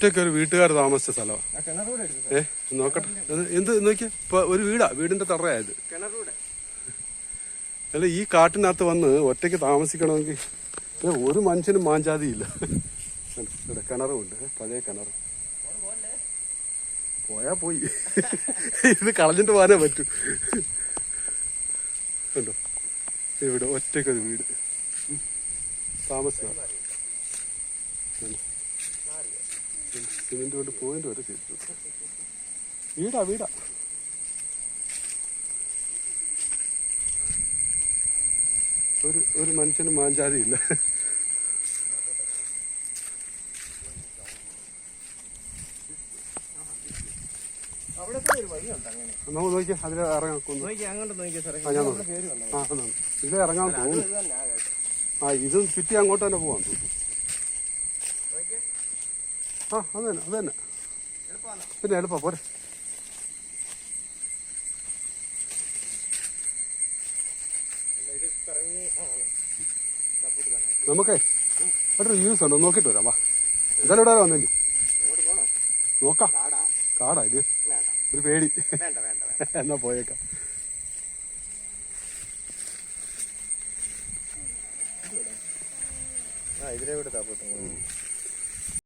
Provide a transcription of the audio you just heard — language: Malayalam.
ഒറ്റയ്ക്ക് ഒരു വീട്ടുകാർ താമസിച്ച സ്ഥലമാണ്. നോക്കട്ടെ, എന്ത് നോക്കിയ ഒരു വീടാ, വീടിന്റെ തറയായത്. അല്ല, ഈ കാട്ടിനകത്ത് വന്ന് ഒറ്റയ്ക്ക് താമസിക്കണമെങ്കിൽ ഒരു മനുഷ്യനും മാഞ്ചാതിയില്ല. ഇവിടെ കിണറുമുണ്ട്, പഴയ കിണർ. പോയാ പോയി, ഇത് കളഞ്ഞിട്ട് പോകാനേ പറ്റൂ. കണ്ടോ, ഇവിടെ ഒറ്റയ്ക്കൊരു വീട് താമസം. സിമെന്റ് കൊണ്ട് പോയിന്റ് വരെ ചെയ്തു. വീടാ ഒരു മനുഷ്യന് മാഞ്ചാതിയില്ല. നമുക്ക് നോക്കിയാ അതിലെ ഇറങ്ങാൻ ഇതിലെ ഇറങ്ങാൻ തോന്നുന്നു. ഇതും ചുറ്റി അങ്ങോട്ട് തന്നെ പോവാൻ തോന്നുന്നു. അത് തന്നെ പിന്നെ എളുപ്പാ പോരെ. നമുക്കേ ഒരു യൂസ് ഉണ്ടോ നോക്കിട്ട് വരാം. വാ, എന്തായാലും ഇവിടെ വന്നില്ലേ, നോക്കാം. കാടാ ഇത്, ഒരു പേടി. എന്നാ പോയേക്കാം. ഇതിലെ ഇവിടെ താപ്പോട്ട്